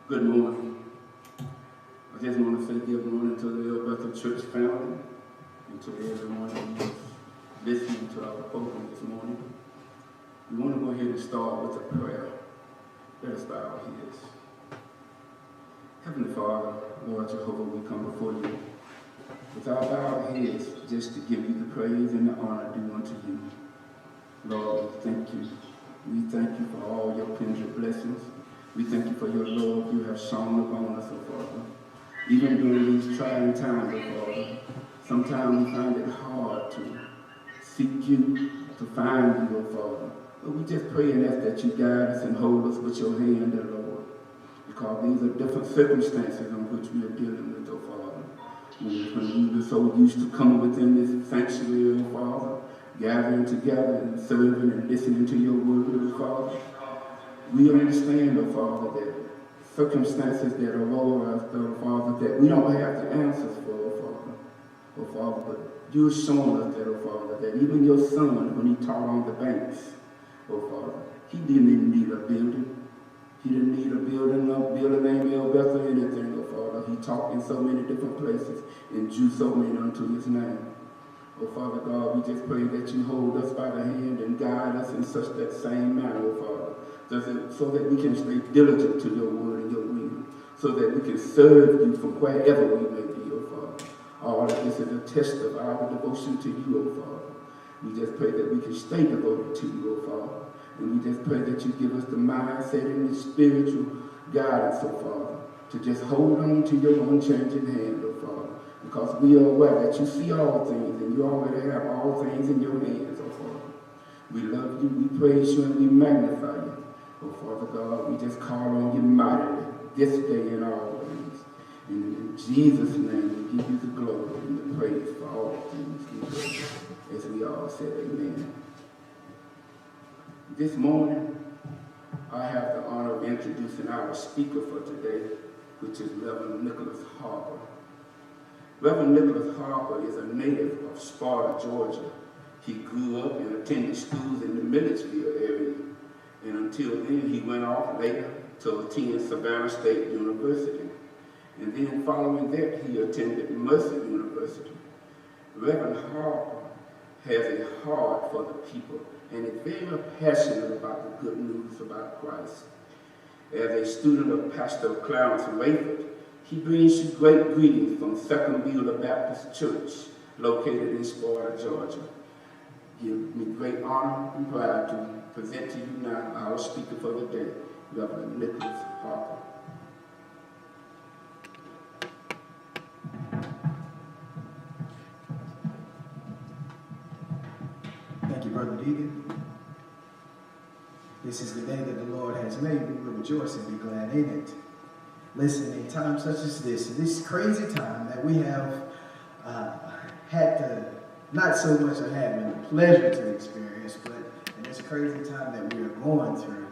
Good morning. I just want to say good morning to the Elbethel Church family and to everyone who is listening to our program this morning. We want to go ahead and start with a prayer. Let us bow our heads. Heavenly Father, Lord Jehovah, we come before you with our bowed heads just to give you the praise and the honor due unto you. Lord, we thank you. We thank you for all your kindred blessings. We thank you for your love you have shown upon us, O Father. Even during these trying times, O Father, sometimes we find it hard to seek you, to find you, O Father. But we just pray and ask that you guide us and hold us with your hand, O Lord. Because these are different circumstances in which we are dealing with, O Father. When we were so used to coming within this sanctuary, O Father, gathering together and serving and listening to your word, O Father. We understand, O Father, that circumstances that are over us, O Father, that we don't have the answers for, O Father, but you're showing us that, O Father, that even your son, when he taught on the banks, O Father, he didn't even need a building. He didn't need a building named Elbethel or anything, O Father. He taught in so many different places and drew so many unto his name. Oh, Father God, we just pray that you hold us by the hand and guide us in such that same manner, oh, Father, so that we can stay diligent to your word and your will, so that we can serve you from wherever we may be, oh, Father. All of this is a test of our devotion to you, oh, Father. We just pray that we can stay devoted to you, oh, Father. And we just pray that you give us the mindset and the spiritual guidance, oh, Father, to just hold on to your unchanging hand, oh, Father. Because we are aware that you see all things and you already have all things in your hands, oh Father. We love you, we praise you, and we magnify you. Oh Father God, we just call on you mightily this day and always. And in Jesus' name, we give you the glory and the praise for all things we do. As we all said, amen. This morning, I have the honor of introducing our speaker for today, which is Reverend Nicholas Harper. Reverend Nicholas Harper is a native of Sparta, Georgia. He grew up and attended schools in the Milledgeville area. And until then, he went off later to attend Savannah State University. And then following that, he attended Mercer University. Reverend Harper has a heart for the people and is very passionate about the good news about Christ. As a student of Pastor Clarence Rayford, he brings you great greetings from Second Beulah Baptist Church, located in Sparta, Georgia. Give me great honor and pride to present to you now our speaker for the day, Reverend Nicholas Harper. Thank you, Brother Deacon. This is the day that the Lord has made. We will rejoice and be glad in it. Listen, in times such as this crazy time that we have had to, not so much of having the pleasure to experience, but in this crazy time that we are going through,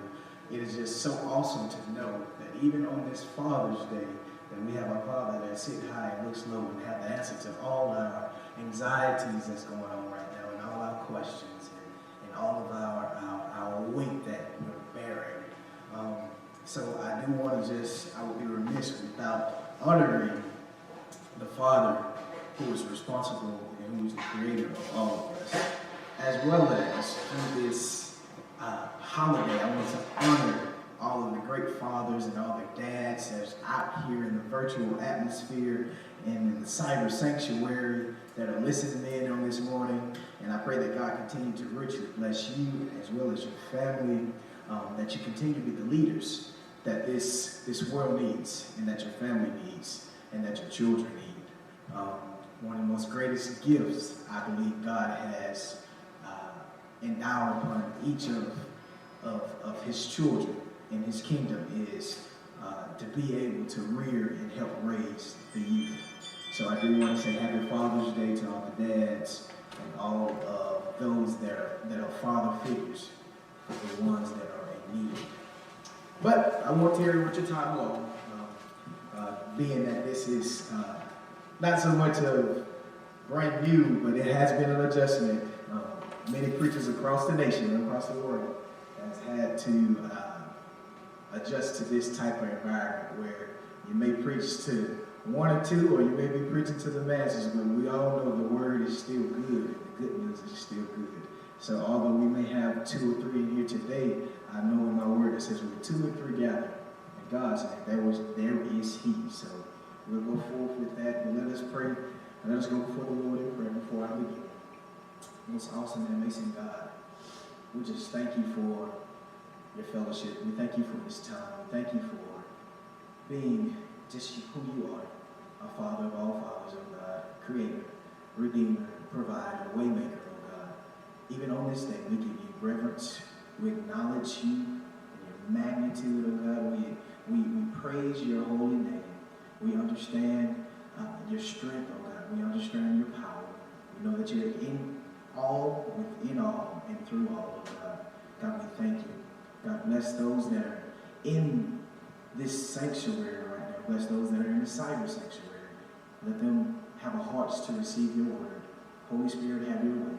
it is just so awesome to know that even on this Father's Day, that we have a Father that sits high and looks low and have the answer to all our anxieties that's going on right now and all our questions and all of our weight that we're bearing. So I do want to I would be remiss without honoring the Father who is responsible and who is the creator of all of us. As well as through this holiday, I want to honor all of the great fathers and all the dads that's out here in the virtual atmosphere and in the cyber sanctuary that are listening in on this morning. And I pray that God continue to richly bless you as well as your family, that you continue to be the leaders that this world needs and that your family needs and that your children need. One of the most greatest gifts I believe God has endowed upon each of his children in his kingdom is to be able to rear and help raise the youth. So I do want to say Happy Father's Day to all the dads and all of those that are father figures, for the ones that are in need. But I won't tear with your time long, being that this is not so much of brand new, but it has been an adjustment. Many preachers across the nation, across the world, has had to adjust to this type of environment where you may preach to one or two, or you may be preaching to the masses, but we all know the word is still good, and the good news is still good. So although we may have 2 or 3 in here today, I know in my word it says with 2 or 3 gathered in God's name, there is He. So we'll go forth with that, and let us pray, and let us go before the Lord in prayer before I begin. Most awesome and amazing God, we just thank you for your fellowship. We thank you for this time. We thank you for being just who you are, a Father of all fathers, oh God, Creator, Redeemer, Provider, Waymaker, oh God. Even on this day, we give you reverence. We acknowledge you and your magnitude, oh God. We praise your holy name. We understand your strength, oh God. We understand your power. We know that you're in all, within all, and through all, oh God. God, we thank you. God, bless those that are in this sanctuary right now. Bless those that are in the cyber sanctuary. Let them have hearts to receive your word. Holy Spirit, have your way.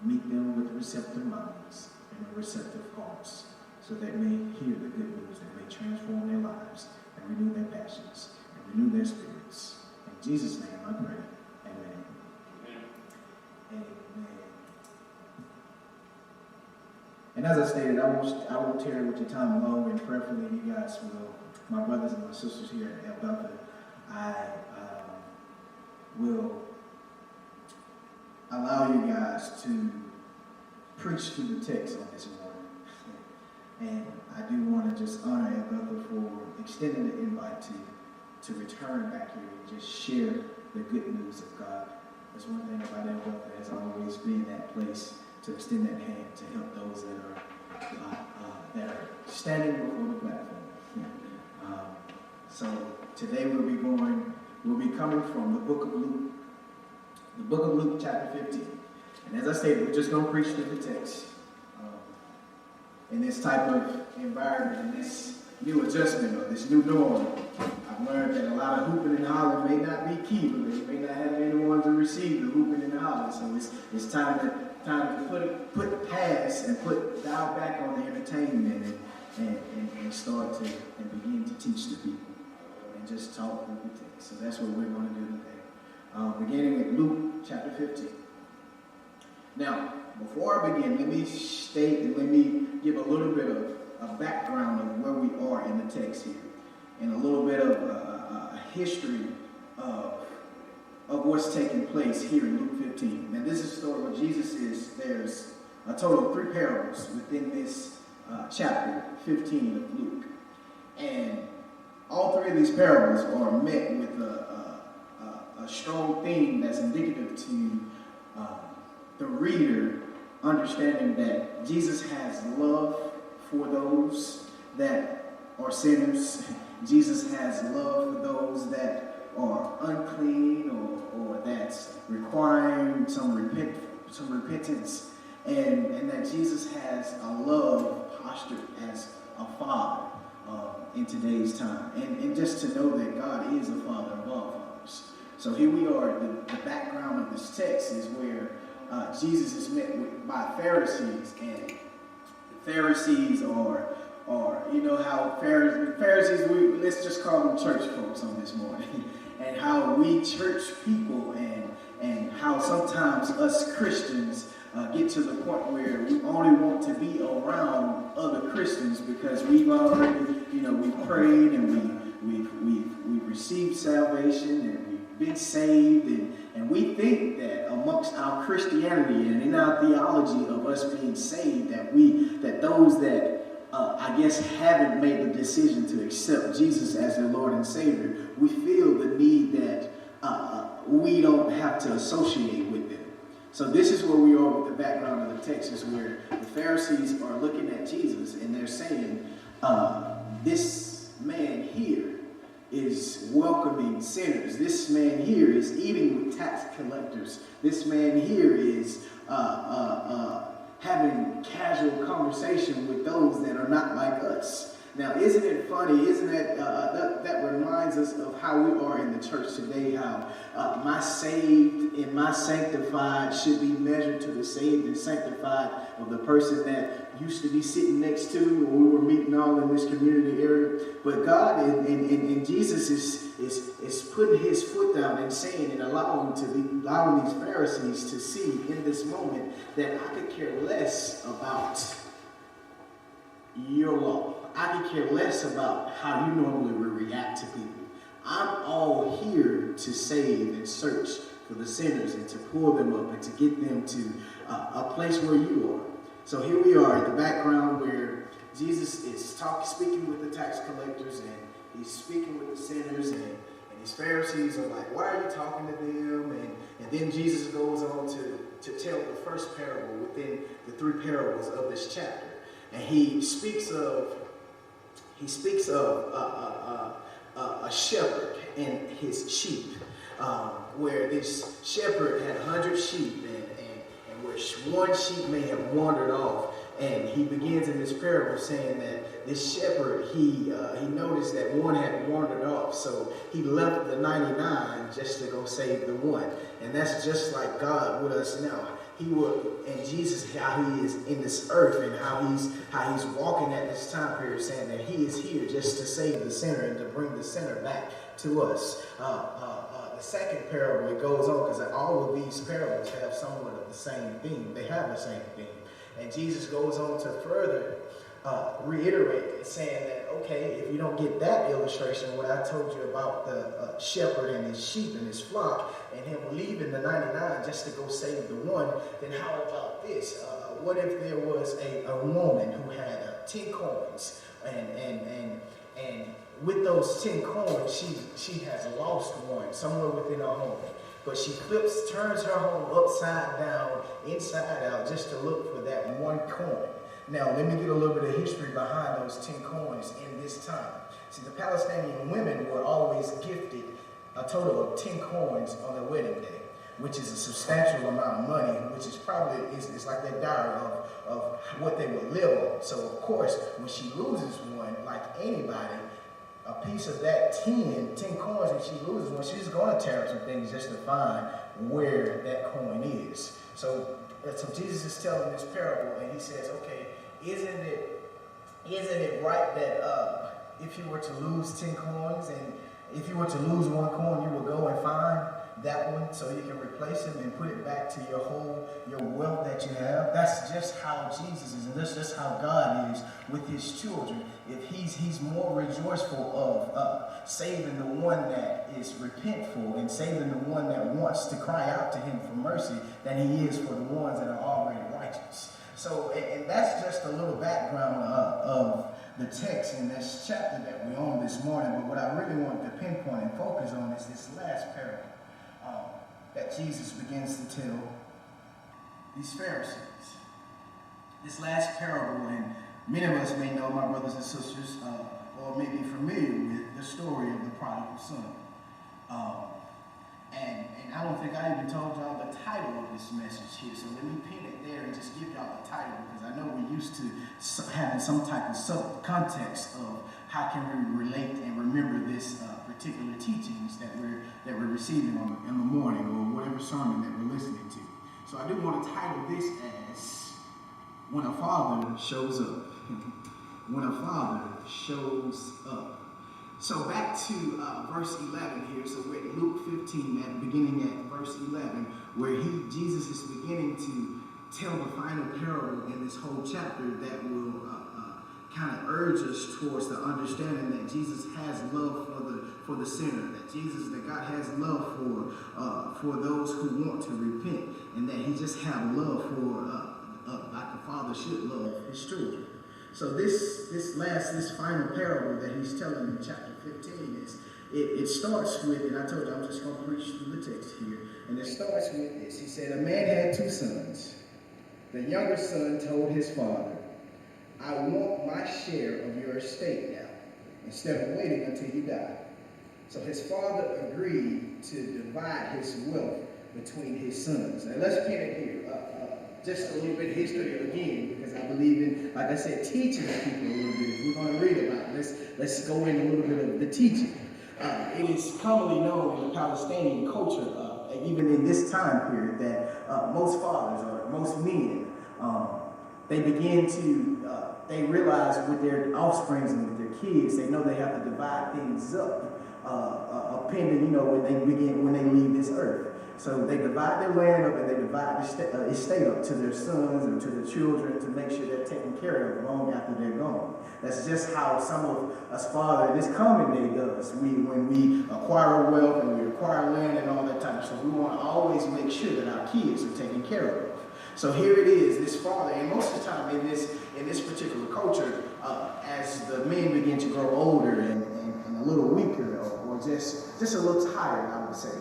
Meet them with receptive minds and receptive hearts, so they may hear the good news, that may transform their lives and renew their passions and renew their spirits. In Jesus' name I pray. Amen. Amen. And as I stated, I won't tear with your time long, and prayerfully you guys will, my brothers and my sisters here at Elbethel, I will allow you guys to preach through the text on this morning. And I do want to just honor Elbethel for extending the invite to return back here and just share the good news of God. That's one thing about Elbethel, has always been that place to extend that hand to help those that are standing before the platform. So today we'll be coming from the book of Luke, chapter 15. And as I stated, we're just going to preach through the text. In this type of environment, in this new adjustment or this new norm, I've learned that a lot of hooping and hollering may not be key, but they may not have anyone to receive the hooping and hollering. So it's time to put past and dial back on the entertainment and start to begin to teach the people and just talk through the text. So that's what we're going to do today. Beginning with Luke chapter 15. Now, before I begin, let me state and let me give a little bit of a background of where we are in the text here, and a little bit of a history of what's taking place here in Luke 15. Now, this is a story where there's a total of 3 parables within this chapter 15 of Luke. And all 3 of these parables are met with a strong theme that's indicative to the reader understanding that Jesus has love for those that are sinners. Jesus has love for those that are unclean or that's requiring some repentance, and that Jesus has a love postured as a father in today's time, and just to know that God is a father of all fathers. So here we are. The background of this text is where Jesus is met by Pharisees, and the Pharisees are you know how Pharisees, let's just call them church folks on this morning, and how we church people and how sometimes us Christians get to the point where we only want to be around other Christians because we've already, we've prayed and we've received salvation and we've been saved, and we think that amongst our Christianity and in our theology of us being saved, that those that I guess haven't made the decision to accept Jesus as their Lord and Savior, we feel the need that we don't have to associate with them. So this is where we are with the background of the text, is where the Pharisees are looking at Jesus and they're saying, this man here is welcoming sinners. This man here is eating with tax collectors. This man here is having casual conversation with those that are not like us. Now, isn't it funny? Isn't that that reminds reminds us of how we are in the church today, how my saved and my sanctified should be measured to the saved and sanctified of the person that used to be sitting next to when we were meeting all in this community area. But God and Jesus is putting his foot down and saying and allowing these Pharisees to see in this moment that I could care less about your law. I could care less about how you normally would react to people. I'm all here to save and search for the sinners and to pull them up and to get them to a place where you are. So here we are in the background where Jesus is speaking with the tax collectors, and he's speaking with the sinners, and these Pharisees are like, why are you talking to them? And then Jesus goes on to tell the first parable within the 3 parables of this chapter. And he speaks of a shepherd and his sheep, where this shepherd had 100 sheep, and where one sheep may have wandered off. And he begins in this parable saying that this shepherd, he noticed that one had wandered off, so he left the 99 just to go save the one. And that's just like God with us now. And Jesus, how he is in this earth, and how he's walking at this time period, saying that he is here just to save the sinner and to bring the sinner back to us. The second parable, it goes on, because all of these parables have somewhat of the same theme. They have the same theme. And Jesus goes on to further reiterate it, saying that, okay, if you don't get that illustration, what I told you about the shepherd and his sheep and his flock, and him leaving the 99 just to go save the one, then how about this? What if there was a woman who had 10 coins, and with those 10 coins, she has lost one somewhere within her home. But she turns her home upside down, inside out, just to look for that one coin. Now, let me get a little bit of history behind those 10 coins in this time. See, the Palestinian women were always gifted a total of 10 coins on their wedding day, which is a substantial amount of money, which is probably, it's like their dowry of what they would live on. So, of course, when she loses one, like anybody, a piece of that 10 coins, and she loses one, she's going to tear up some things just to find where that coin is. So Jesus is telling this parable, and he says, okay, isn't it right that if you were to lose 10 coins, and if you were to lose one coin, you will go and find that one so you can replace it and put it back to your wealth that you have? That's just how Jesus is, and that's just how God is with his children. If he's more rejoiceful of saving the one that is repentful and saving the one that wants to cry out to him for mercy than he is for the ones that are already righteous. So, and that's just a little background of the text in this chapter that we're on this morning. But what I really want to pinpoint and focus on is this last parable that Jesus begins to tell these Pharisees. This last parable, and many of us may know, my brothers and sisters, or may be familiar with the story of the prodigal son. And I don't think I even told y'all the title of this message here, so let me pin it there and just give y'all the title, because I know we're used to having some type of sub-context of how can we relate and remember this particular teachings that we're receiving in the morning, or whatever sermon that we're listening to. So I do want to title this as When a Father Shows Up. When a Father Shows Up. So back to verse 11 here. So we're at Luke 15, beginning at verse 11, where Jesus is beginning to tell the final parable in this whole chapter that will kind of urge us towards the understanding that Jesus has love for the sinner, that God has love for those who want to repent, and that he just have love for like a father should love his children. So this final parable that he's telling in chapter 15 it starts with, and I told you I'm just going to preach through the text here, and it starts with this. He said, a man had 2 sons. The younger son told his father, I want my share of your estate now, instead of waiting until you die. So his father agreed to divide his wealth between his sons. Now let's pin it here. Just a little bit of history again, because I believe in, like I said, teaching people a little bit. If we're going to read about it, let's go in a little bit of the teaching. It is commonly known in the Palestinian culture, even in this time period, that most fathers or most men, they begin to, they realize with their offsprings and with their kids, they know they have to divide things up, pending, when they leave this earth. So they divide their land up and they divide the estate up to their sons and to their children to make sure they're taken care of long after they're gone. That's just how some of us father in this common day does. When we acquire wealth and we acquire land and all that type of stuff, we want to always make sure that our kids are taken care of. So here it is, this father, and most of the time in this particular culture, as the men begin to grow older and a little weaker or just a little tired, I would say,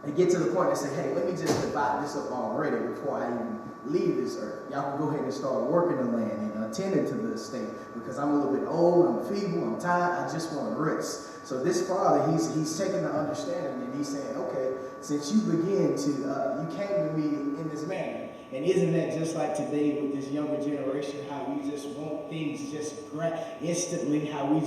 they get to the point and say, hey, let me just divide this up already before I even leave this earth. Y'all can go ahead and start working the land and attending to the estate because I'm a little bit old, I'm feeble, I'm tired, I just want to rest. So this father, he's taking the understanding and he's saying, okay, since you begin to, you came to me in this manner. And isn't that just like today with this younger generation, how we just want things just instantly, how we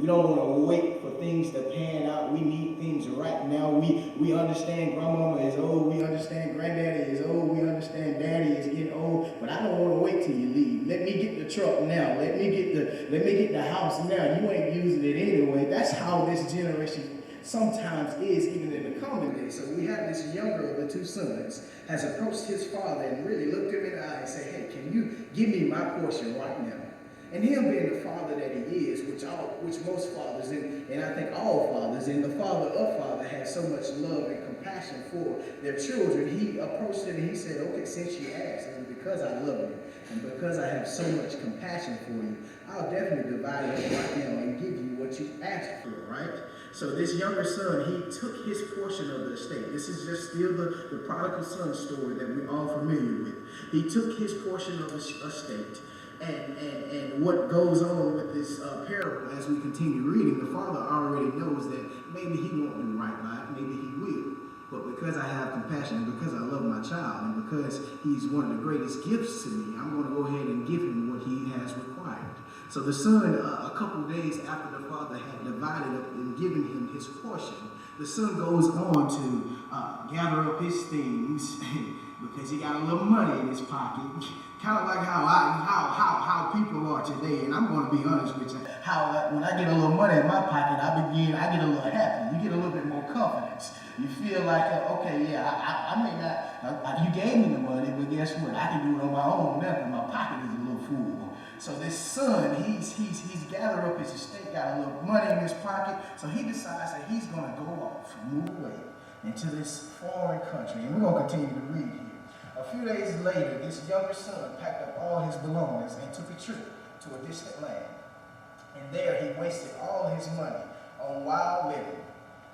don't want to wait for things to pan out. We need things right now. We understand grandmama is old, we understand granddaddy is old, we understand daddy is getting old, but I don't want to wait till you leave. Let me get the truck now. Let me get the house now. You ain't using it anyway. That's how this generation sometimes is, even in the common day. So we have this younger of the two sons has approached his father and really looked him in the eye and said, hey, can you give me my portion right now? And him being the father that he is, which most fathers, and I think all fathers, and the father of father has so much love and compassion for their children, he approached him and he said, okay, since you asked, and because I love you, and because I have so much compassion for you, I'll definitely divide it up right now and give you what you asked for, right? So this younger son, he took his portion of the estate. This is just still the prodigal son story that we're all familiar with. He took his portion of the estate. And what goes on with this parable as we continue reading, the father already knows that maybe he won't do right by it, maybe he will. But because I have compassion, and because I love my child, and because he's one of the greatest gifts to me, I'm going to go ahead and give him what he has required. So the son, a couple days after the father had divided up and given him his portion, the son goes on to gather up his things because he got a little money in his pocket. Kind of like how people are today, and I'm going to be honest with you. How when I get a little money in my pocket, I get a little happy. You get a little bit more confidence. You feel like, okay, yeah, I may not. You gave me the money, but guess what? I can do it on my own now because my pocket is a little full. So this son, he's gathered up his estate, got a little money in his pocket. So he decides that he's going to go off and move away into this foreign country, and we're going to continue to read here. A few days later, this younger son packed up all his belongings and took a trip to a distant land. And there he wasted all his money on wild living.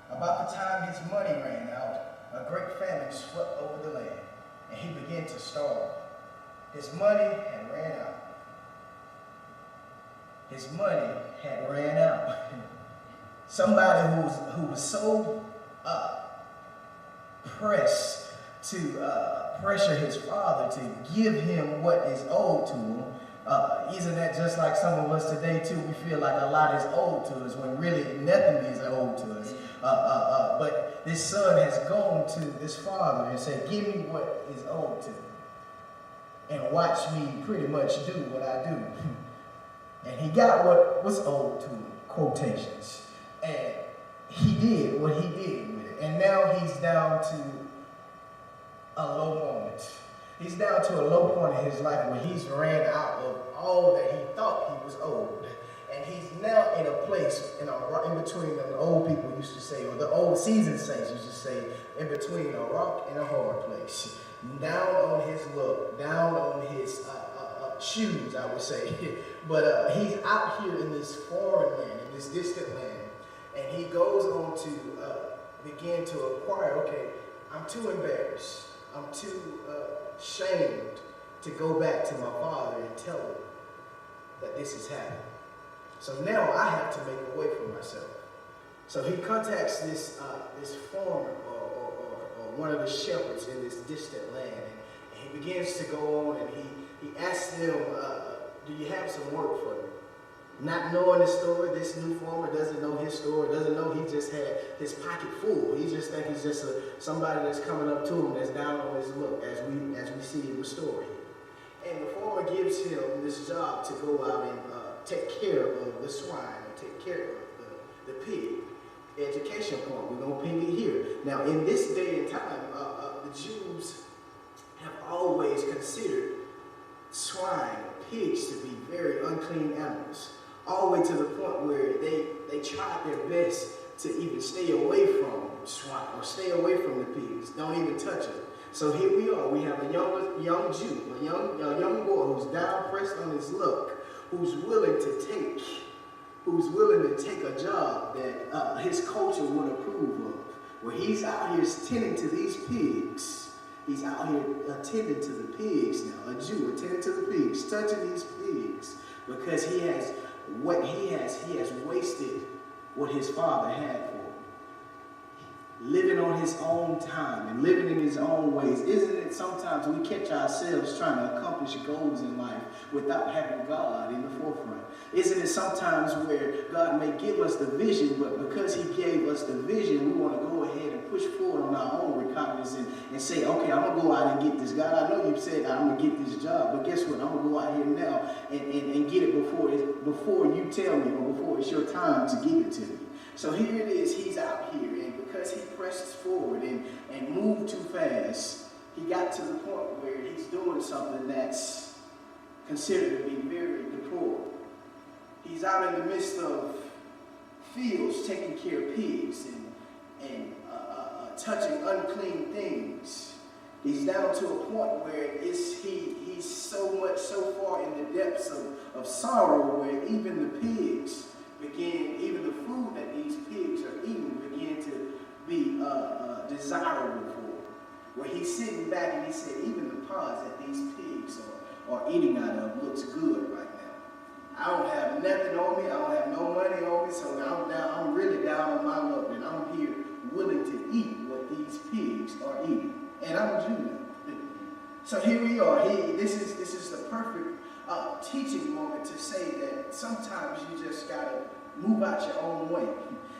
About the time his money ran out, a great famine swept over the land, and he began to starve. His money had ran out. His money had ran out. Somebody who was so pressed to pressure his father to give him what is owed to him. Isn't that just like some of us today too? We feel like a lot is owed to us when really nothing is owed to us. But this son has gone to this father and said, give me what is owed to me. And watch me pretty much do what I do. And he got what was owed to him, quotations. And he did what he did with it. And now he's down to a low moment. He's down to a low point in his life where he's ran out of all that he thought he was owed. And he's now in a place, in between, the old people used to say, or the old seasoned saints used to say, in between a rock and a hard place. Down on his luck, down on his shoes, I would say. But he's out here in this foreign land, in this distant land. And he goes on to begin to acquire, okay, I'm too embarrassed. I'm too ashamed to go back to my father and tell him that this has happened. So now I have to make a way for myself. So he contacts this farmer or one of the shepherds in this distant land, and he begins to go on and he asks them, do you have some work for me? Not knowing the story, this new farmer doesn't know his story, doesn't know he just had his pocket full. He just thinks he's just somebody that's coming up to him that's down on his luck, as we see in the story. And the farmer gives him this job to go out and take care of the swine, or take care of the pig. Education point, we're going to ping it here. Now, in this day and time, the Jews have always considered swine, pigs, to be very unclean animals. All the way to the point where they tried their best to even stay away from swine or stay away from the pigs. Don't even touch it. So here we are. We have a young Jew, a young boy who's down pressed on his luck, who's willing to take a job that his culture would approve of. Where he's out here tending to these pigs. He's out here attending to the pigs now. A Jew attending to the pigs, touching these pigs, because he has wasted what his father had for him. Living on his own time and living in his own ways. Isn't it sometimes we catch ourselves trying to accomplish goals in life without having God in the forefront? Isn't it sometimes where God may give us the vision, but because he gave us the vision, we want to go ahead and push forward on our own recognizance and say, okay, I'm going to go out and get this. God, I know you said I'm going to get this job, but guess what? I'm going to go out here now and get it before you tell me, or before it's your time to give it to me. So here it is, he's out here, and because he pressed forward and moved too fast, he got to the point where he's doing something that's considered to be very deplorable. He's out in the midst of fields taking care of pigs and touching unclean things. He's down to a point where he's so far in the depths of sorrow, where even the pigs even the food that these pigs are eating begin to be desirable for him. Where he's sitting back and he said, even the pods that these pigs are eating out of looks good right now. I don't have nothing on me, I don't have no money on me, so I'm really down on my luck, and I'm here willing to eat what these pigs are eating. And I'm a Jew now. So here we are. This is the perfect teaching moment to say that sometimes you just got to move out your own way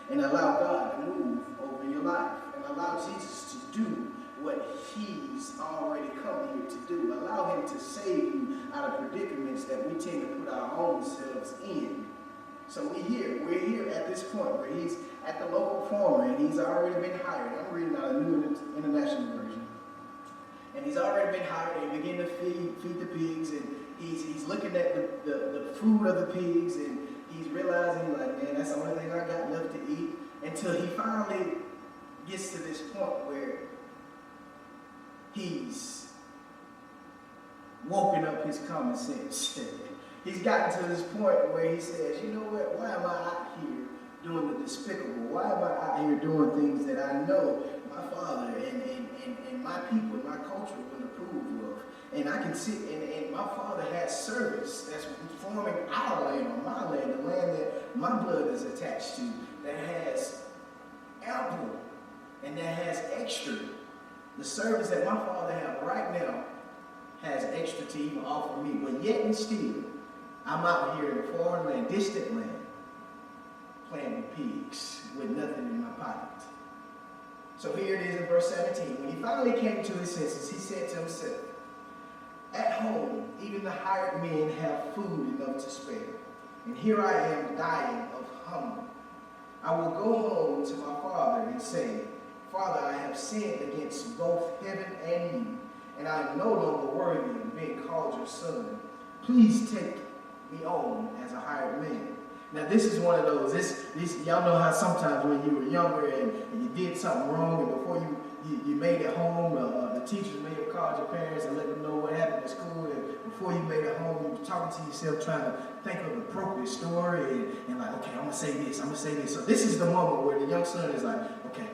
and allow God to move over your life, and allow Jesus to do what he's already come here to do. Allow him to save you out of predicaments that we tend to put our own selves in. So we're here at this point where he's at the local farmer, and he's already been hired. I'm reading out a New International Version. And he's already been hired, and begin to feed the pigs, and he's looking at the food of the pigs, and he's realizing, like, man, that's the only thing I got left to eat, until he finally gets to this point where he's woken up his common sense. He's gotten to this point where he says, you know what, why am I out here doing the despicable? Why am I out here doing things that I know my father and my people, my culture wouldn't approve of? And I can sit, and my father has servants that's forming our land, or my land, the land that my blood is attached to, that has ample and that has extra. The service that my father has right now has extra to even offer me, but yet and still, I'm out here in a foreign land, distant land, playing with pigs with nothing in my pocket. So here it is in verse 17. When he finally came to his senses, he said to himself, at home, even the hired men have food enough to spare, and here I am dying of hunger. I will go home to my father and say, Father, I have sinned against both heaven and you, and I am no longer worthy of being called your son. Please take me on as a hired man. Now this is one of those, y'all know how sometimes when you were younger and you did something wrong, and before you made it home, the teachers may have called your parents and let them know what happened at school, and before you made it home, you were talking to yourself, trying to think of an appropriate story, and like, okay, I'm going to say this. So this is the moment where the young son is like, okay,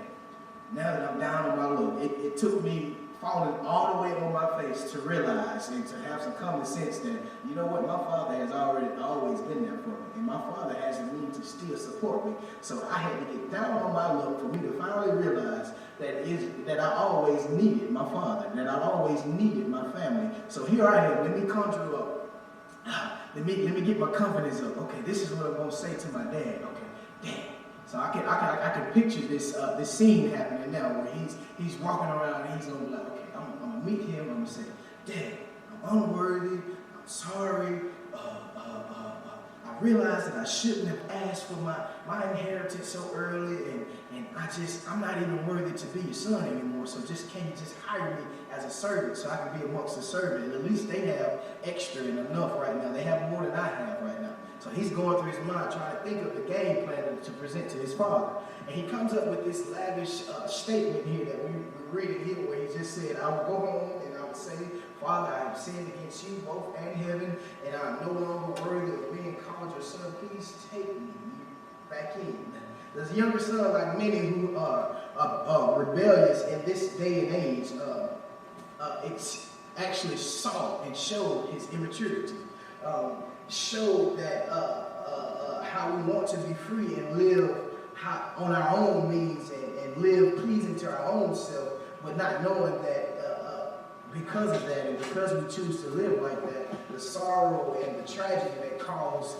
now that I'm down on my luck, it took me falling all the way on my face to realize and to have some common sense that, you know what, my father has always been there for me, and my father has the means to still support me. So I had to get down on my luck for me to finally realize that I always needed my father, that I always needed my family. So here I am. Let me conjure up let me get my confidence up. Okay, this is what I'm gonna say to my dad. Okay, Dad. So I can picture this scene happening now where he's walking around and he's gonna be like, okay, I'm gonna meet him. I'm gonna say, Dad, I'm unworthy. I'm sorry. I realized that I shouldn't have asked for my inheritance so early, and I'm not even worthy to be your son anymore. So can you just hire me as a servant so I can be amongst the servant? And at least they have extra and enough right now. They have more than I have right now. So he's going through his mind trying to think of the game plan to present to his father. And he comes up with this lavish statement here that we're reading here where he just said, I will go home and I will say, Father, I have sinned against you both and heaven, and I am no longer worthy of being called your son. Please take me back in. The younger son, like many who are rebellious in this day and age, it's actually saw and showed his immaturity. Showed that how we want to be free and live on our own means and live pleasing to our own self, but not knowing that because of that and because we choose to live like that, the sorrow and the tragedy that causes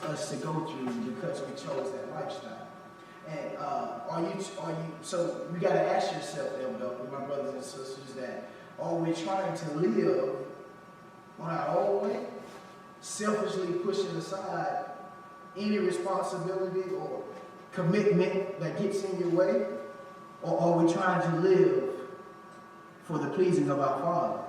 us to go through because we chose that lifestyle. And so we got to ask yourself, Elbethel, my brothers and sisters, that are we trying to live on our own way, selfishly pushing aside any responsibility or commitment that gets in your way? Or are we trying to live for the pleasing of our Father?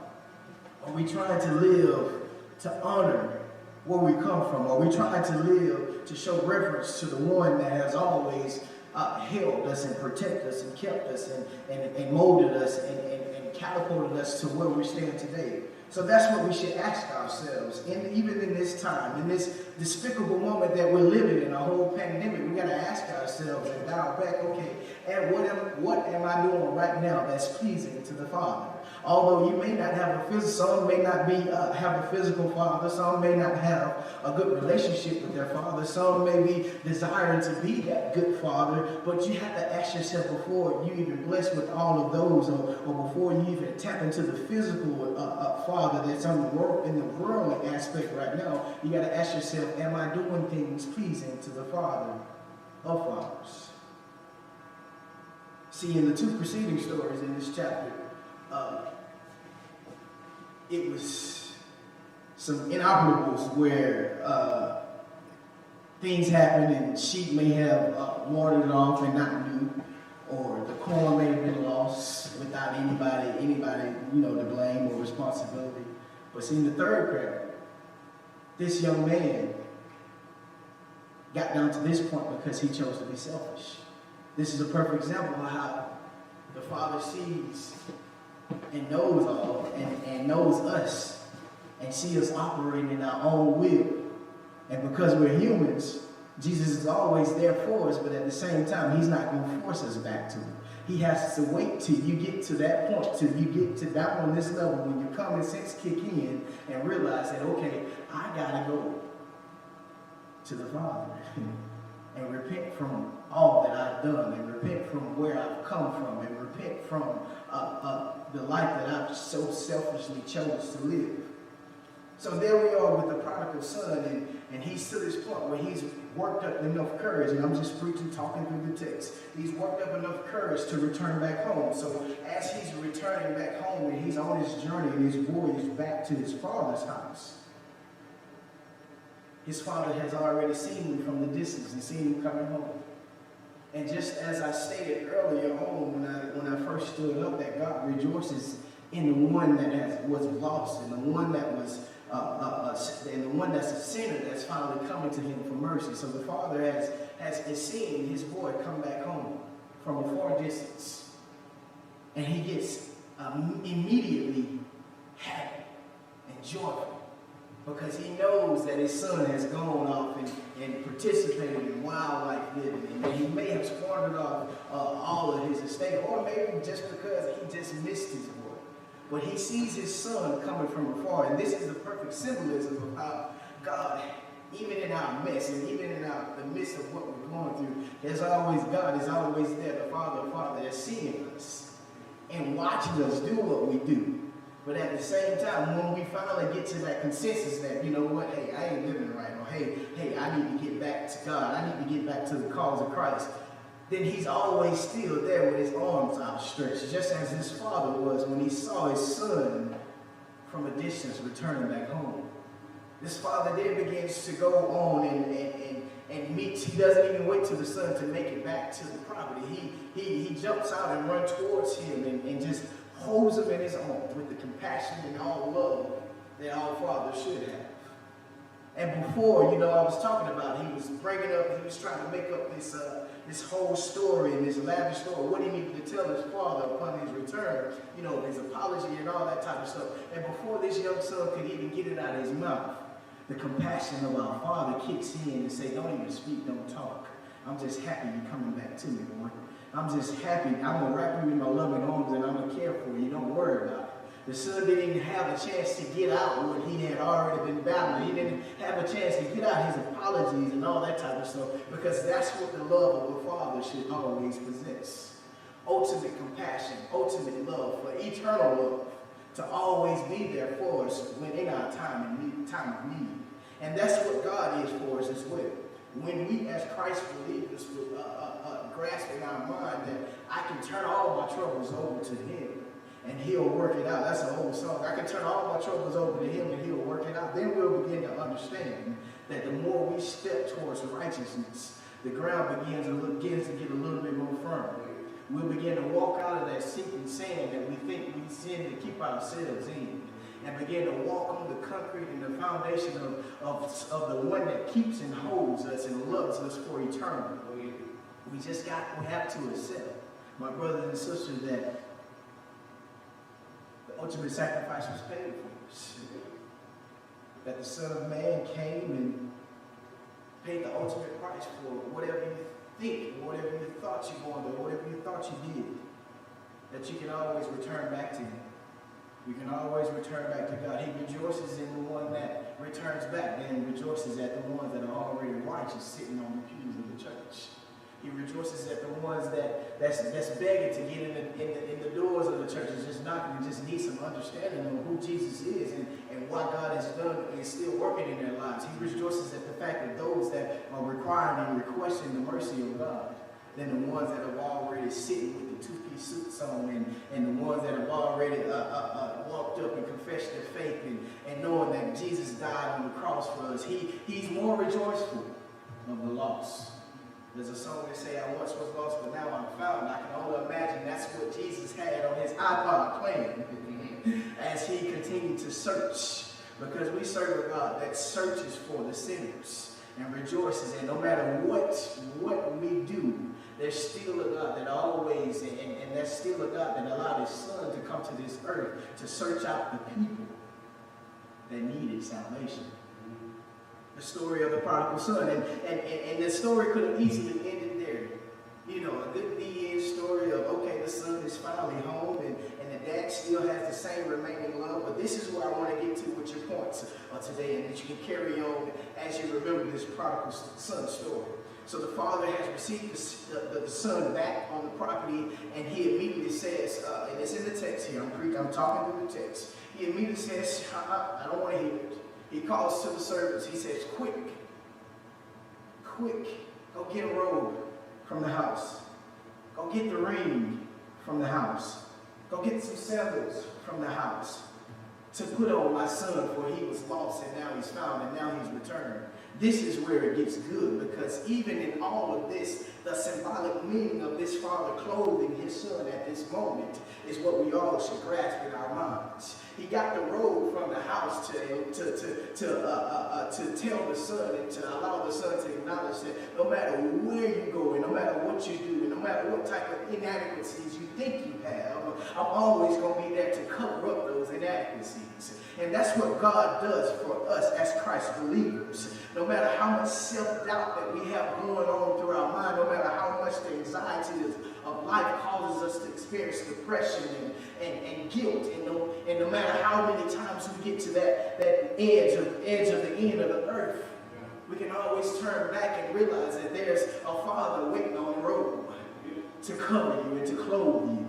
Are we trying to live to honor where we come from? Are we trying to live to show reverence to the one that has always held us and protected us and kept us and molded us and catapulted us to where we stand today? So that's what we should ask ourselves. And even in this time, in this despicable moment that we're living in, a whole pandemic, we got to ask ourselves and dial back, okay, and what am I doing right now that's pleasing to the Father? Although you may not have some may not have a physical father, some may not have a good relationship with their father, some may be desiring to be that good father, but you have to ask yourself before you even bless with all of those, or before you even tap into the physical father that's in the worldly aspect right now, you got to ask yourself, am I doing things pleasing to the Father of fathers? See, in the two preceding stories in this chapter, it was some inoperables where things happened and sheep may have wandered off and not knew, or the corn may have been lost without anybody, to blame or responsibility. But see, in the third parable, this young man got down to this point because he chose to be selfish. This is a perfect example of how the Father sees and knows all and knows us and sees us operating in our own will. And because we're humans, Jesus is always there for us, but at the same time, he's not going to force us back to him. He has to wait till you get to that point, till you get to down on this level, when your common sense kick in and realize that, okay, I got to go to the Father and repent from all that I've done, and repent from where I've come from, and repent from the life that I've so selfishly chose to live. So there we are with the prodigal son, and he's to this point where he's worked up enough courage, and I'm just preaching, talking through the text. He's worked up enough courage to return back home. So as he's returning back home, and he's on his journey and his voyage back to his father's house, his father has already seen him from the distance and seen him coming home. And just as I stated earlier on when I first stood up, that God rejoices in the one that was lost, and the one that was and the one that's a sinner that's finally coming to him for mercy. So the father has seen his boy come back home from a far distance, and he gets immediately happy and joyful, because he knows that his son has gone off and participated in wildlife living, and that he may have squandered off all of his estate, or maybe just because he just missed his boy. But he sees his son coming from afar, and this is the perfect symbolism of how God, even in our mess, and even in the midst of what we're going through, God is always there, the Father that's seeing us and watching us do what we do. But at the same time, when we finally get to that consensus that, you know what, hey, I ain't living right, or hey, I need to get back to God, I need to get back to the cause of Christ, then he's always still there with his arms outstretched, just as his father was when he saw his son from a distance returning back home. This father then begins to go on and meets. He doesn't even wait till the son to make it back to the property. He jumps out and runs towards him and just holds him in his arms with the compassion and all love that our father should have. And before, you know, I was talking about, he was bringing up, he was trying to make up this whole story and this lavish story, what he needed to tell his father upon his return, you know, his apology and all that type of stuff. And before this young son could even get it out of his mouth, the compassion of our father kicks in and say, don't even speak, don't talk. I'm just happy you're coming back to me, boy. I'm just happy. I'm going to wrap you in my loving arms and I'm going to care for you. Don't worry about it. The son didn't even have a chance to get out what he had already been battling. He didn't have a chance to get out his apologies and all that type of stuff, because that's what the love of a father should always possess. Ultimate compassion, ultimate love, for eternal love, to always be there for us when in our time of need. And that's what God is for us as well. When we as Christ believers grasp in our mind that I can turn all my troubles over to him and he'll work it out. That's an old song. I can turn all my troubles over to him and he'll work it out. Then we'll begin to understand that the more we step towards righteousness, the ground begins to get a little bit more firm. We'll begin to walk out of that sinking sand that we think we sin to keep ourselves in, and begin to walk on the concrete and the foundation of the one that keeps and holds us and loves us for eternity. We have to accept, my brothers and sisters, that the ultimate sacrifice was paid for us. That the Son of Man came and paid the ultimate price for whatever you think, whatever you thought you wanted, whatever you thought you did, that you can always return back to him. You can always return back to God. He rejoices in the one that returns back, and rejoices at the ones that are already righteous sitting on the pews of the church. He rejoices at the ones that's begging to get in the doors of the churches, just knocking and just need some understanding of who Jesus is and what God has done and is still working in their lives. He rejoices at the fact that those that are requiring and requesting the mercy of God, than the ones that are already sitting with the two-piece suits on, and the ones that have already walked up and confessed their faith and knowing that Jesus died on the cross for us. He's more rejoiceful of the lost. There's a song that say, I once was lost, but now I'm found. I can only imagine that's what Jesus had on his iPod playing as he continued to search. Because we serve a God that searches for the sinners and rejoices. And no matter what we do, there's still a God that always, and there's still a God that allowed his son to come to this earth to search out the people that needed salvation. The story of the prodigal son, and the story could have easily ended there. You know, a good be-in story of, okay, the son is finally home, and the dad still has the same remaining love. But this is where I want to get to with your points today, and that you can carry on as you remember this prodigal son story. So the father has received the son back on the property, and he immediately says, and it's in the text here, I'm talking through the text. He immediately says, I don't want to hear it. He calls to the servants. He says, quick, go get a robe from the house. Go get the ring from the house. Go get some sandals from the house to put on my son, for he was lost and now he's found and now he's returned. This is where it gets good, because even in all of this, the symbolic meaning of this father clothing his son at this moment is what we all should grasp in our minds. He got the robe from the house to tell the son and to allow the son to acknowledge that no matter where you go and no matter what you do and no matter what type of inadequacies you think you have, I'm always going to be there to cover up those inadequacies. And that's what God does for us as Christ believers. No matter how much self-doubt that we have going on through our mind, no matter how much the anxieties of life causes us to experience depression and guilt, and no matter how many times we get to that edge of the end of the earth, we can always turn back and realize that there's a father waiting on the road to cover you and to clothe you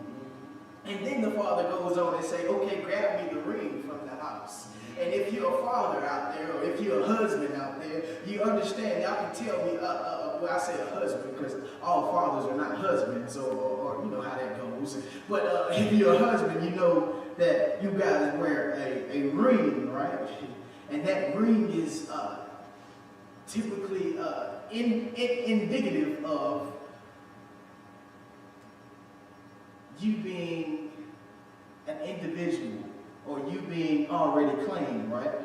And then the father goes on and say, okay, grab me the ring from the house. And if you're a father out there, or if you're a husband out there, you understand. Y'all can tell me, well, I say a husband because all fathers are not husbands, or you know how that goes. But if you're a husband, you know that you guys wear a ring, right? And that ring is typically indicative of you being an individual, or you being already claimed, right?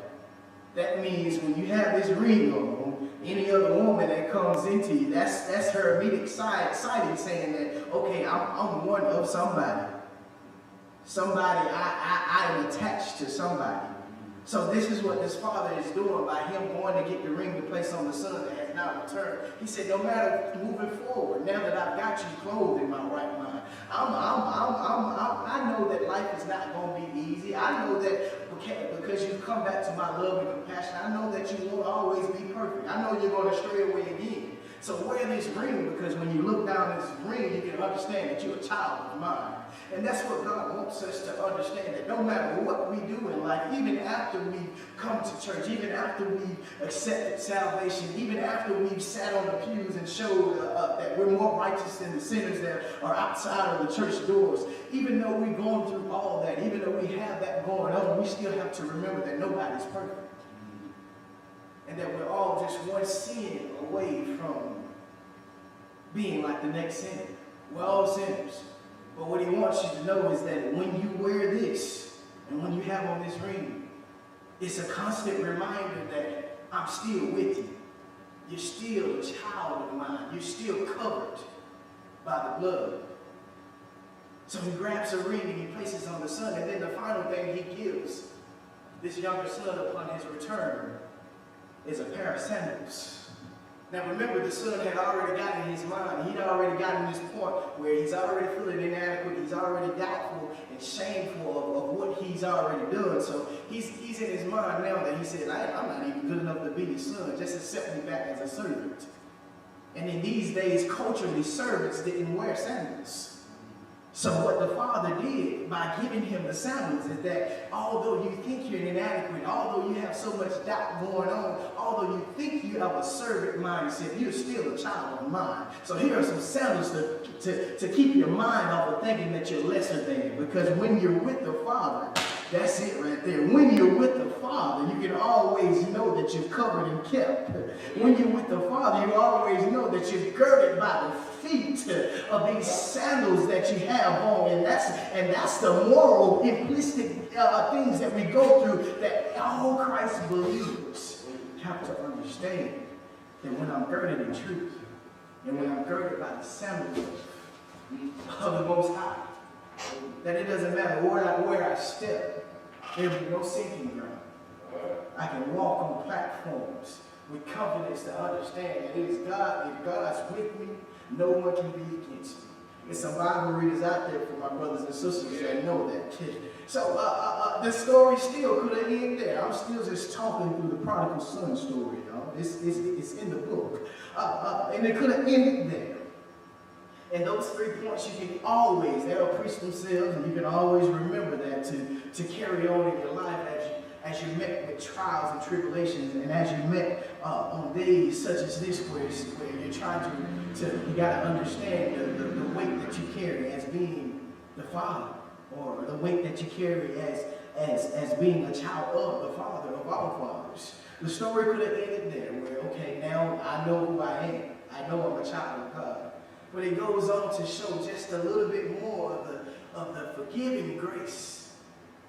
That means when you have this ring on, any other woman that comes into you, that's her immediate sighting saying that, okay, I'm one of somebody. Somebody, I am attached to somebody. So this is what this father is doing by him going to get the ring to place on the son that has not returned. He said, no matter moving forward, now that I've got you clothed in my right mind, I know that life is not going to be easy. I know that because you've come back to my love and compassion, I know that you won't always be perfect. I know you're going to stray away again. So wear this ring, because when you look down this ring, you can understand that you're a child of mine. And that's what God wants us to understand, that no matter what we do in life, even after we've come to church, even after we've accepted salvation, even after we've sat on the pews and showed that we're more righteous than the sinners that are outside of the church doors, even though we've gone through all that, even though we have that going on, we still have to remember that nobody's perfect. And that we're all just one sin away from being like the next sinner. We're all sinners. But what he wants you to know is that when you wear this, and when you have on this ring, it's a constant reminder that I'm still with you. You're still a child of mine. You're still covered by the blood. So he grabs a ring and he places on the son. And then the final thing he gives this younger son upon his return is a pair of sandals. Now remember, the son had already gotten in his mind. He'd already gotten to this point where he's already feeling inadequate. He's already doubtful and shameful of what he's already done. So he's in his mind now that he said, I'm not even good enough to be his son. Just accept me back as a servant. And in these days, culturally, servants didn't wear sandals. So what the father did by giving him the sandals is that although you think you're inadequate, although you have so much doubt going on, although you think you have a servant mindset, you're still a child of mine. So here are some sandals to keep your mind off of thinking that you're lesser than. Because when you're with the Father, that's it right there. When you're with the Father, you can always know that you're covered and kept. When you're with the Father, you always know that you're girded by the feet of these sandals that you have on. And that's the moral, implicit things that we go through that all Christ believers have to understand. That when I'm girded in truth, and when I'm girded by the sandals of the Most High, that it doesn't matter where I step, there will be no sinking ground. I can walk on platforms with confidence to understand that it is God. If God's with me, no one can be against me. There's some Bible readers out there for my brothers and sisters that know that. So the story still could have ended there. I'm still just talking through the prodigal son story, y'all. It's in the book. And it could have ended there. And those 3 points you can always, they'll preach themselves, and you can always remember that to carry on in your life as you met with trials and tribulations, and as you met on days such as this where you're trying to you got to understand the weight that you carry as being the Father, or the weight that you carry as being a child of the Father of all fathers. The story could have ended there where, okay, now I know who I am. I know I'm a child of God. But it goes on to show just a little bit more of the forgiving grace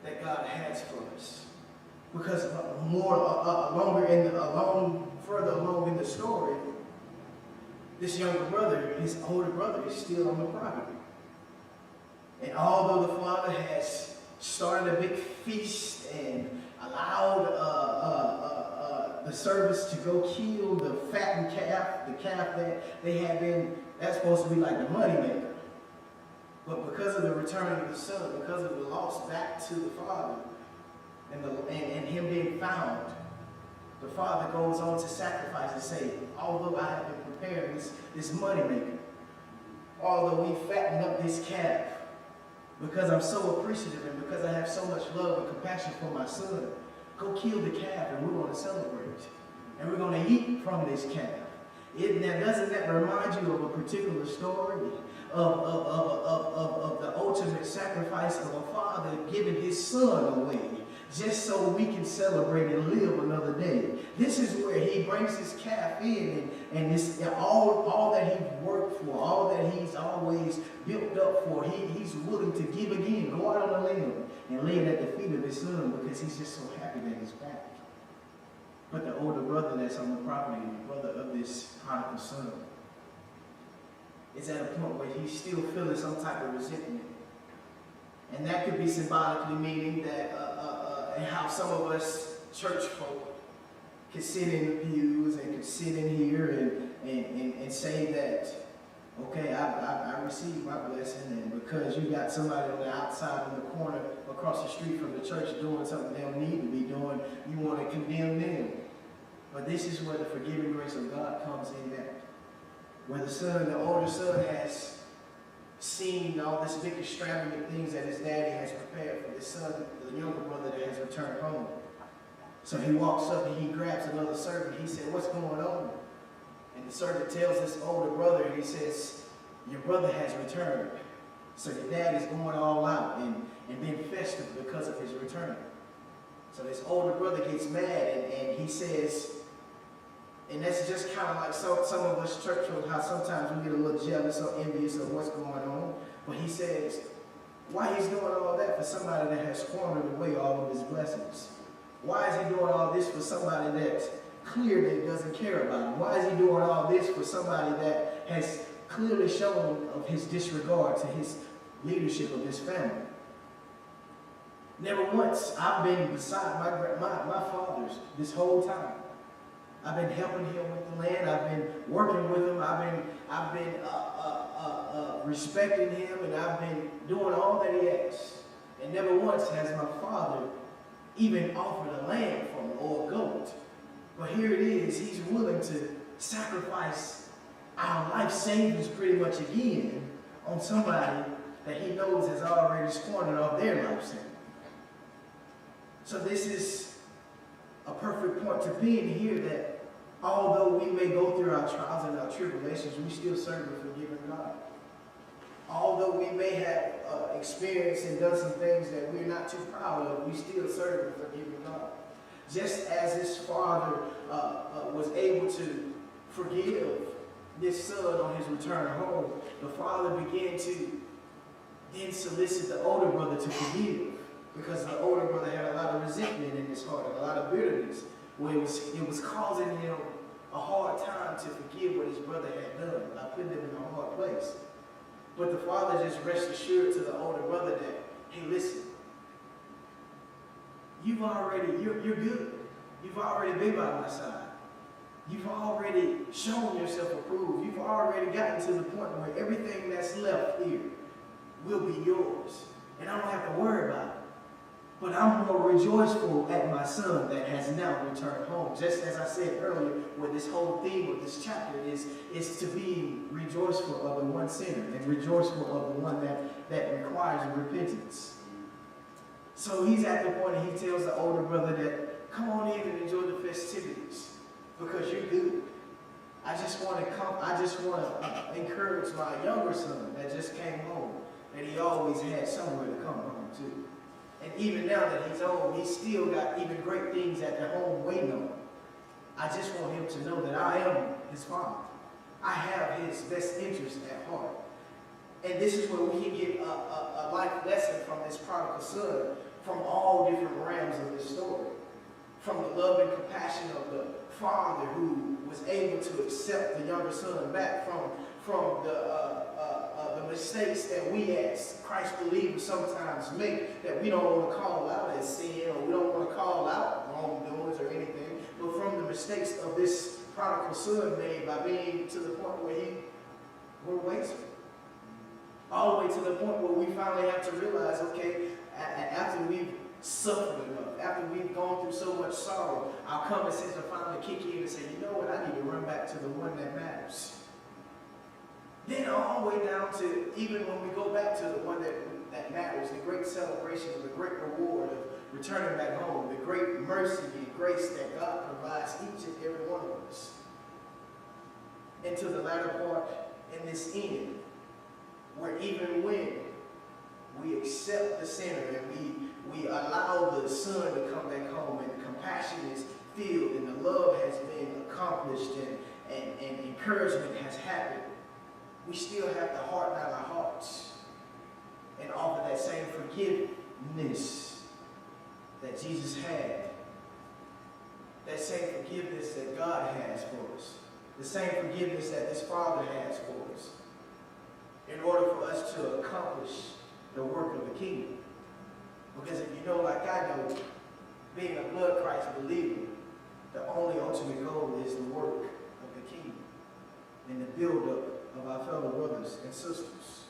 that God has for us. Because further along in the story, this younger brother, his older brother, is still on the property. And although the father has started a big feast and allowed the servants to go kill the fattened calf, the calf that they had been, that's supposed to be like the money maker. But because of the return of the son, because of the loss back to the father, and him being found, the father goes on to sacrifice and say, although I have been preparing this money maker, although we fattened up this calf, because I'm so appreciative and because I have so much love and compassion for my son, go kill the calf and we're going to celebrate. And we're going to eat from this calf. Doesn't that remind you of a particular story of the ultimate sacrifice of a father giving his son away just so we can celebrate and live another day? This is where he brings his calf in, and this all that he worked for, all that he's always built up for, he's willing to give again, go out on a limb and lay it at the feet of his son because he's just so happy that he's back. But the older brother that's on the property, the brother of this prodigal son, is at a point where he's still feeling some type of resentment. And that could be symbolically meaning that and how some of us church folk could sit in the pews and could sit in here and say that, okay, I received my blessing, and because you got somebody on the outside in the corner across the street from the church doing something they don't need to be doing, you want to condemn them. But this is where the forgiving grace of God comes in at. Where the older son has seen all this big extravagant things that his daddy has prepared for his son, the younger brother that has returned home. So he walks up and he grabs another servant. He said, "What's going on?" And the servant tells this older brother, he says, "Your brother has returned." So your dad is going all out and being festive because of his return. So this older brother gets mad and he says, and that's just kind of like some of us church folk, how sometimes we get a little jealous or envious of what's going on. But he says, why he's doing all that for somebody that has squandered away all of his blessings? Why is he doing all this for somebody that's clearly doesn't care about him? Why is he doing all this for somebody that has clearly shown of his disregard to his leadership of his family? Never once I've been beside my father's this whole time. I've been helping him with the land. I've been working with him. I've been respecting him, and I've been doing all that he asks. And never once has my father even offered a lamb for me or a goat. But here it is. He's willing to sacrifice our life savings pretty much again on somebody that he knows has already squandered all their life savings. So this is a perfect point to be in here, that although we may go through our trials and our tribulations, we still serve a forgiving God. Although we may have experienced and done some things that we're not too proud of, we still serve a forgiving God. Just as his father was able to forgive this son on his return home, the father began to then solicit the older brother to forgive, because the older brother had a lot of resentment in his heart and a lot of bitterness, where it was causing him a hard time to forgive what his brother had done, by putting him in a hard place. But the father just rest assured to the older brother that, hey, listen, you're good. You've already been by my side. You've already shown yourself approved. You've already gotten to the point where everything that's left here will be yours. And I don't have to worry about it. But I'm more rejoiceful at my son that has now returned home. Just as I said earlier, where this whole theme of this chapter is to be rejoiceful of the one sinner and rejoiceful of the one that requires repentance. So he's at the point and he tells the older brother that, come on in and enjoy the festivities because you're good. I just want to encourage my younger son that just came home, that he always had somewhere to come home to. And even now that he's home, he's still got even great things at the home waiting on him. I just want him to know that I am his father. I have his best interest at heart. And this is where we can get a life lesson from this prodigal son from all different realms of this story. From the love and compassion of the father who was able to accept the younger son back, from the mistakes that we as Christ believers sometimes make, that we don't want to call out as sin, or we don't want to call out wrongdoings or anything, but from the mistakes of this prodigal son made by being to the point where he were wasteful. All the way to the point where we finally have to realize, okay, after we've suffered enough, after we've gone through so much sorrow, our common sense will finally kick in and say, you know what, I need to run back to the one that matters. Then all the way down to even when we go back to the one that that matters, the great celebration of the great reward of returning back home, the great mercy and grace that God provides each and every one of us. And to the latter part in this end, where even when we accept the sinner and we allow the son to come back home and the compassion is filled and the love has been accomplished and encouragement has happened, we still have to harden our hearts and offer that same forgiveness that Jesus had, that same forgiveness that God has for us, the same forgiveness that this Father has for us, in order for us to accomplish the work of the kingdom. Because if you know, like I know, being a blood Christ believer, the only ultimate goal is the work of the kingdom and the build-up of our fellow brothers and sisters.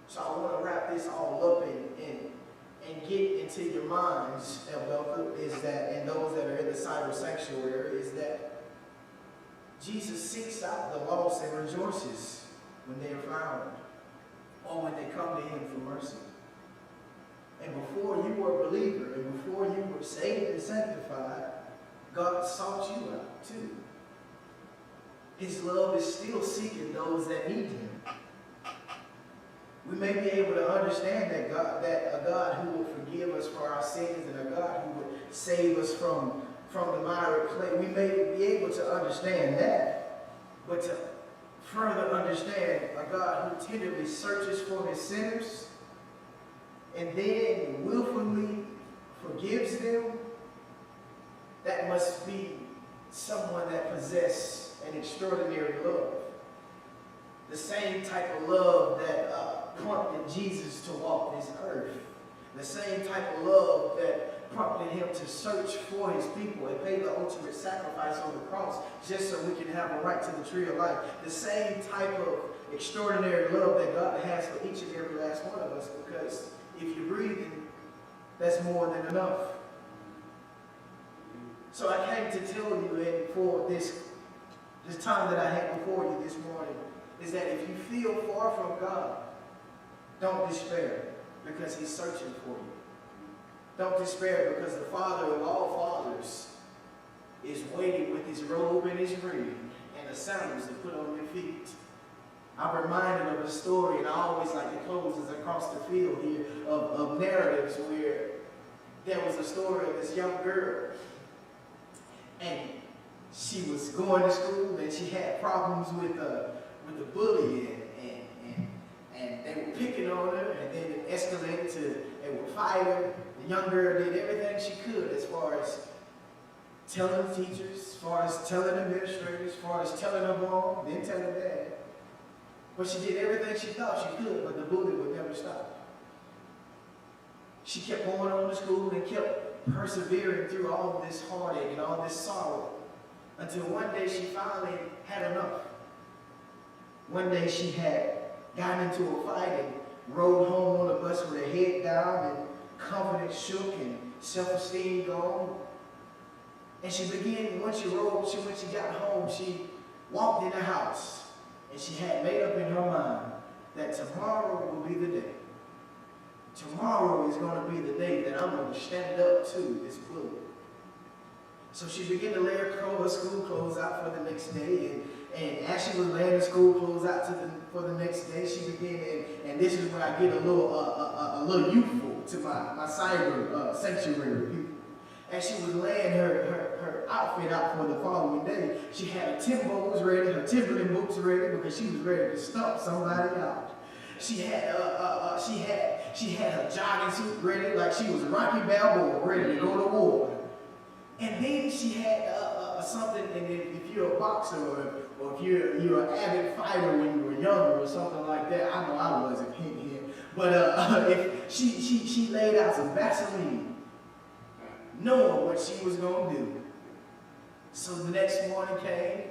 So I want to wrap this all up and get into your minds, Elbethel, is that, and those that are in the cyber sanctuary, is that Jesus seeks out the lost and rejoices when they are found, or when they come to him for mercy. And before you were a believer, and before you were saved and sanctified, God sought you out too. His love is still seeking those that need him. We may be able to understand that a God who will forgive us for our sins and a God who would save us from the miry clay. We may be able to understand that, but to further understand a God who tenderly searches for his sinners and then willfully forgives them, that must be someone that possesses an extraordinary love. The same type of love that prompted Jesus to walk this earth. The same type of love that prompted him to search for his people and pay the ultimate sacrifice on the cross just so we can have a right to the tree of life. The same type of extraordinary love that God has for each and every last one of us, because if you're breathing, that's more than enough. So I came to tell you, and for this time that I had before you this morning, is that if you feel far from God, don't despair, because he's searching for you. Don't despair, because the Father of all fathers is waiting with his robe and his ring and the sandals to put on your feet. I'm reminded of a story, and I always like to close as across the field here of narratives where there was a story of this young girl, and she was going to school and she had problems with the bully, and they were picking on her, and then it escalated to they were fighting. The young girl did everything she could as far as telling the teachers, as far as telling administrators, as far as telling her mom, then telling her dad. But she did everything she thought she could, but the bully would never stop. She kept going on to school and kept persevering through all of this heartache and all this sorrow, until one day she finally had enough. One day she had gotten into a fight and rode home on the bus with her head down and confidence shook and self-esteem gone. And she began, when she got home, she walked in the house and she had made up in her mind that tomorrow will be the day. Tomorrow is going to be the day that I'm going to stand up to this bully. So she began to lay her school clothes out for the next day, and as she was laying the school clothes out for the next day, she began, and this is where I get a little youthful to my cyber sanctuary people. As she was laying her outfit out for the following day, she had her Timbos ready, her Timberland boots ready, because she was ready to stump somebody out. She had her jogging suit ready, like she was Rocky Balboa, ready to go to war. And then she had something, and if you're a boxer or if you're an avid fighter when you were younger or something like that, I know I wasn't, but if she laid out some Vaseline, knowing what she was going to do. So the next morning came,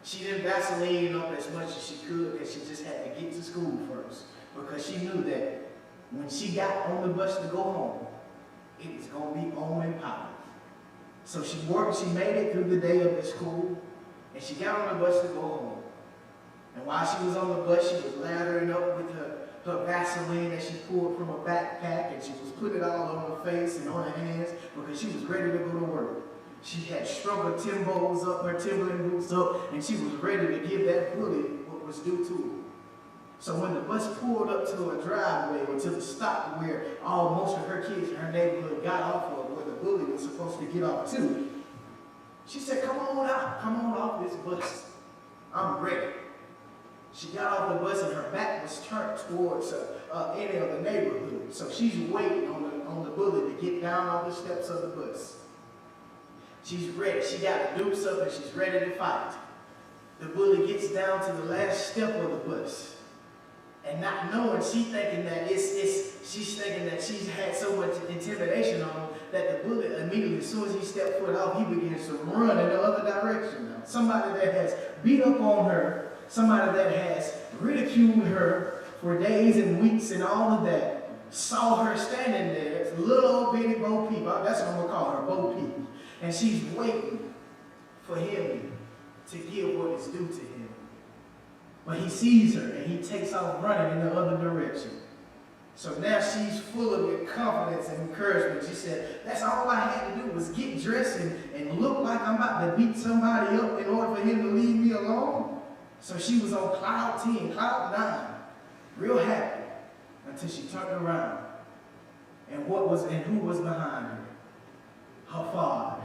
she didn't Vaseline up as much as she could, because she just had to get to school first, because she knew that when she got on the bus to go home, it was going to be on and popping. So she made it through the day of the school, and she got on the bus to go home. And while she was on the bus, she was lathering up with her Vaseline that she pulled from her backpack, and she was putting it all on her face and on her hands because she was ready to go to work. She had strung her Timbos up, her Timberland boots up, and she was ready to give that bully what was due to her. So when the bus pulled up to a driveway or to the stop where most of her kids in her neighborhood got off of, where the bully was supposed to get off too, she said, "Come on out, come on off this bus. I'm ready." She got off the bus and her back was turned towards any of the neighborhood. So she's waiting on the bully to get down on the steps of the bus. She's ready. She got her dukes up and she's ready to fight. The bully gets down to the last step of the bus. And not knowing, she's thinking that she's had so much intimidation on him that the bully immediately, as soon as he stepped foot off, he begins to run in the other direction now. Somebody that has beat up on her, somebody that has ridiculed her for days and weeks and all of that, saw her standing there. It's little old bitty Bo Peep. That's what I'm going to call her, Bo Peep. And she's waiting for him to give what is due to him. But he sees her and he takes off running in the other direction. So now she's full of confidence and encouragement. She said, "That's all I had to do was get dressed and look like I'm about to beat somebody up in order for him to leave me alone." So she was on cloud 10, cloud 9, real happy, until she turned around. And who was behind her? Her father.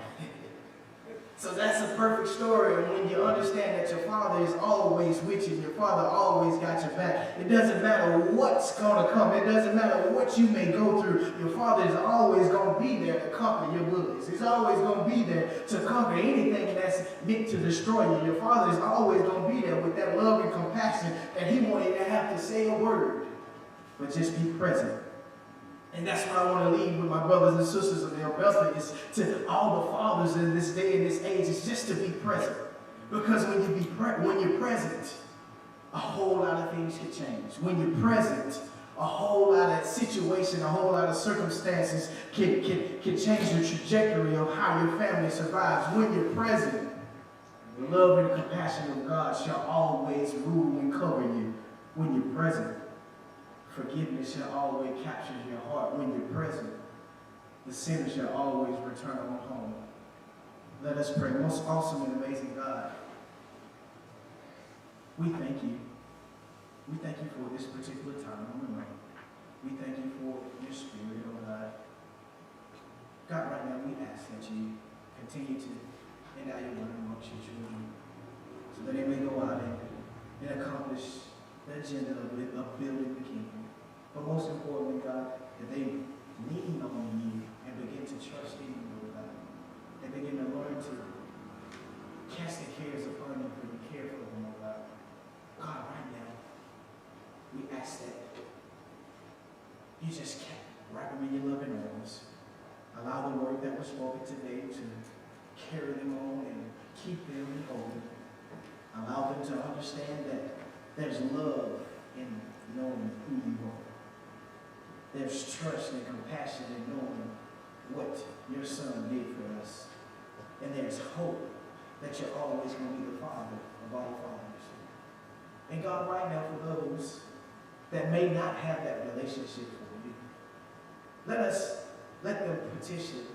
So that's a perfect story. And when you understand that your father is always with you, your father always got your back, it doesn't matter what's going to come. It doesn't matter what you may go through. Your father is always going to be there to conquer your bullies. He's always going to be there to conquer anything that's meant to destroy you. Your father is always going to be there with that love and compassion that he won't even have to say a word, but just be present. And that's what I want to leave with my brothers and sisters of Elbethel, is to all the fathers in this day and this age, is just to be present. Because when you're present, a whole lot of things can change. When you're present, a whole lot of situation, a whole lot of circumstances can change the trajectory of how your family survives. When you're present, the love and compassion of God shall always rule and cover you. When you're present, forgiveness shall always capture your heart. When you're present, the sinner shall always return home. Let us pray. Most awesome and amazing God, we thank you. We thank you for this particular time on the night. We thank you for your spirit, oh God. God, right now we ask that you continue to endow your word amongst your children, so that they may go out and accomplish the agenda of building the kingdom. But most importantly, God, that they lean on you and begin to trust in you, Lord God. They begin to learn to cast their cares upon you, for you care for them, oh God. God, right now, we ask that you just wrap them in your loving arms. Allow the word that was spoken today to carry them on and keep them holy. Allow them to understand that there's love in knowing who you are. There's trust and compassion in knowing what your son did for us. And there's hope that you're always going to be the Father of all fathers. And God, right now, for those that may not have that relationship for you, let them petition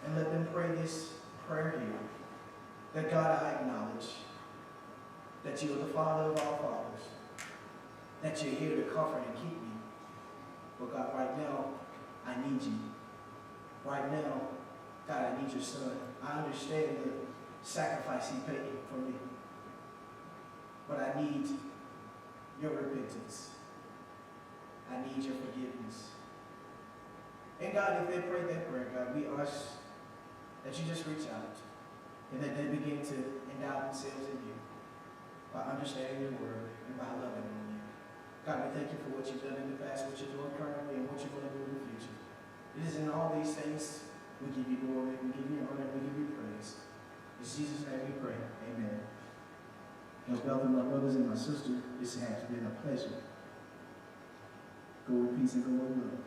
and let them pray this prayer here. That God, I acknowledge that you are the Father of all fathers, that you're here to comfort and keep me. But God, right now, I need you. Right now, God, I need your son. I understand the sacrifice he paid for me. But I need your repentance. I need your forgiveness. And God, if they prayed that prayer, God, we ask that you just reach out and that they begin to endow themselves in you by understanding your word and by loving you. God, we thank you for what you've done in the past, what you're doing currently, and what you're going to do in the future. It is in all these things we give you glory, we give you honor, we give you praise. In Jesus' name we pray. Amen. Elbethel, my brothers and my sisters, this has been a pleasure. Go in peace and go in love.